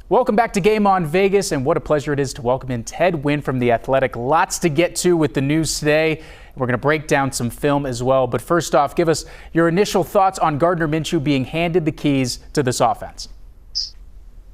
Welcome back to Game On Vegas, and what a pleasure it is to welcome in Ted Nguyen from The Athletic. Lots to get to with the news today. We're going to break down some film as well. But first off, give us your initial thoughts on Gardner Minshew being handed the keys to this offense.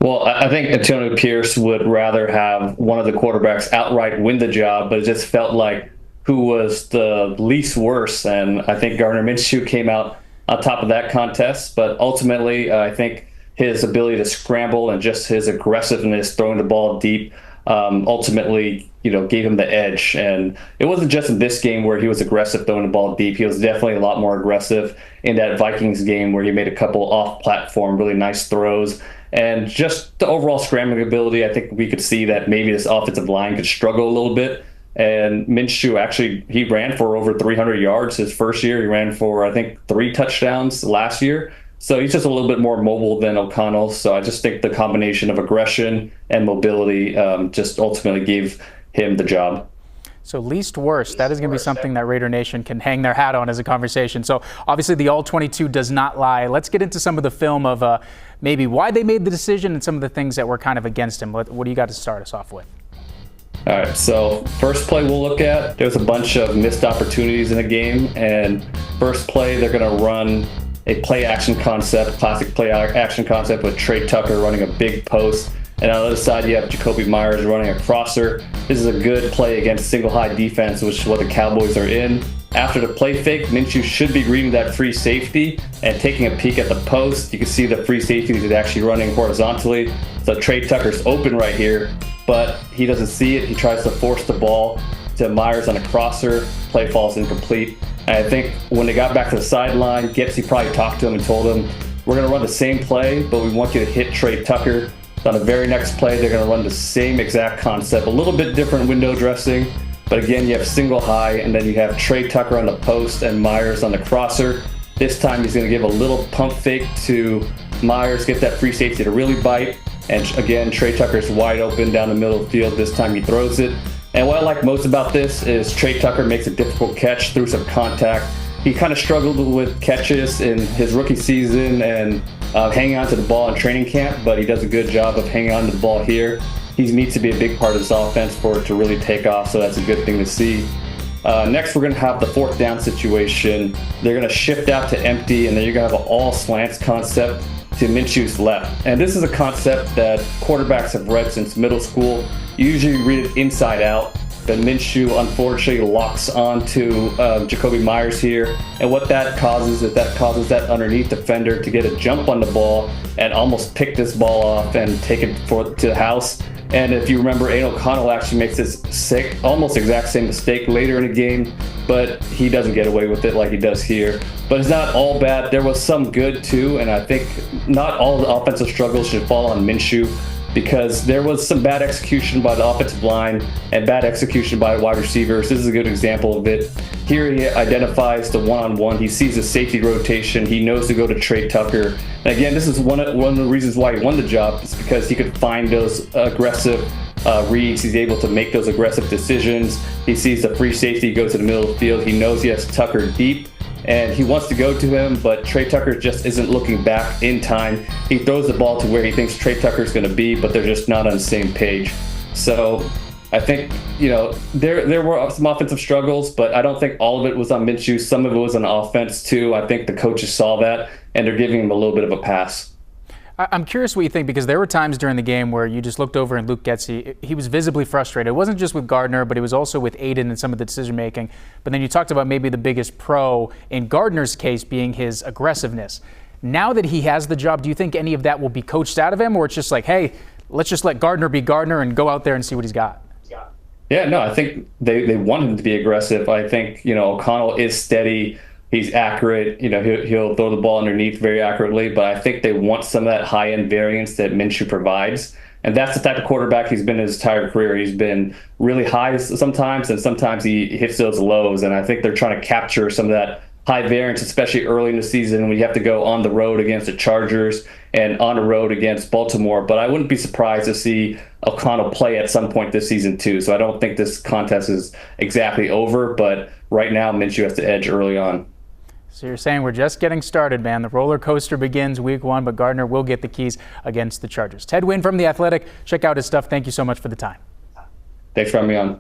Well, I think Antonio Pierce would rather have one of the quarterbacks outright win the job, but it just felt like who was the least worst. And I think Gardner Minshew came out on top of that contest. But ultimately, I think his ability to scramble and just his aggressiveness throwing the ball deep ultimately, gave him the edge. And it wasn't just in this game where he was aggressive throwing the ball deep. He was definitely a lot more aggressive in that Vikings game where he made a couple off-platform, really nice throws. And just the overall scrambling ability, I think we could see that maybe this offensive line could struggle a little bit. And Minshew actually, he ran for over 300 yards his first year. He ran for, I think, 3 touchdowns last year. So he's just a little bit more mobile than O'Connell. So I just think the combination of aggression and mobility just ultimately gave him the job. So least worst, that is going to be something that Raider Nation can hang their hat on as a conversation. So obviously the All-22 does not lie. Let's get into some of the film of maybe why they made the decision and some of the things that were kind of against him. What do you got to start us off with? All right, so first play we'll look at, there's a bunch of missed opportunities in the game. And first play, they're going to run a play action concept, classic play action concept with Trey Tucker running a big post. And on the other side, you have Jacoby Myers running a crosser. This is a good play against single high defense, which is what the Cowboys are in. After the play fake, Minshew should be reading that free safety and taking a peek at the post. You can see the free safety is actually running horizontally. So Trey Tucker's open right here, but he doesn't see it. He tries to force the ball to Myers on a crosser. Play falls incomplete. And I think when they got back to the sideline, Getsy probably talked to him and told him, we're going to run the same play, but we want you to hit Trey Tucker. On the very next play, they're going to run the same exact concept, a little bit different window dressing. But again, you have single high, and then you have Trey Tucker on the post and Myers on the crosser. This time he's going to give a little pump fake to Myers, get that free safety to really bite. And again, Trey Tucker's wide open down the middle of the field. This time he throws it. And what I like most about this is Trey Tucker makes a difficult catch through some contact. He kind of struggled with catches in his rookie season and hanging on to the ball in training camp, but he does a good job of hanging on to the ball here. He needs to be a big part of this offense for it to really take off, so that's a good thing to see. Next, we're going to have the fourth down situation. They're going to shift out to empty, and then you're going to have an all slants concept to Minshew's left. And this is a concept that quarterbacks have read since middle school. You usually read it inside out, but Minshew unfortunately locks onto Jacoby Myers here. And what that causes is that underneath defender to get a jump on the ball and almost pick this ball off and take it to the house. And if you remember, Aiden O'Connell actually makes this almost exact same mistake later in the game, but he doesn't get away with it like he does here. But it's not all bad. There was some good too, and I think not all the offensive struggles should fall on Minshew, because there was some bad execution by the offensive line and bad execution by wide receivers. This is a good example of it. Here he identifies the one-on-one. He sees the safety rotation. He knows to go to Trey Tucker. And again, this is one of the reasons why he won the job, is because he could find those aggressive reads. He's able to make those aggressive decisions. He sees the free safety go to the middle of the field. He knows he has Tucker deep, and he wants to go to him, but Trey Tucker just isn't looking back in time. He throws the ball to where he thinks Trey Tucker's going to be, but they're just not on the same page. So I think, there were some offensive struggles, but I don't think all of it was on Minshew. Some of it was on offense too. I think the coaches saw that, and they're giving him a little bit of a pass. I'm curious what you think, because there were times during the game where you just looked over and Luke Getsy, he was visibly frustrated. It wasn't just with Gardner, but it was also with Aiden and some of the decision-making. But then you talked about maybe the biggest pro in Gardner's case being his aggressiveness. Now that he has the job, do you think any of that will be coached out of him, or it's just like, hey, let's just let Gardner be Gardner and go out there and see what he's got? Yeah, no, I think they want him to be aggressive. I think, O'Connell is steady. He's accurate. He'll throw the ball underneath very accurately, but I think they want some of that high-end variance that Minshew provides. And that's the type of quarterback he's been his entire career. He's been really high sometimes, and sometimes he hits those lows. And I think they're trying to capture some of that high variance, especially early in the season when you have to go on the road against the Chargers and on the road against Baltimore. But I wouldn't be surprised to see O'Connell play at some point this season too. So I don't think this contest is exactly over, but right now Minshew has the edge early on. So you're saying we're just getting started, man. The roller coaster begins week 1, but Gardner will get the keys against the Chargers. Ted Nguyen from The Athletic. Check out his stuff. Thank you so much for the time. Thanks for having me on.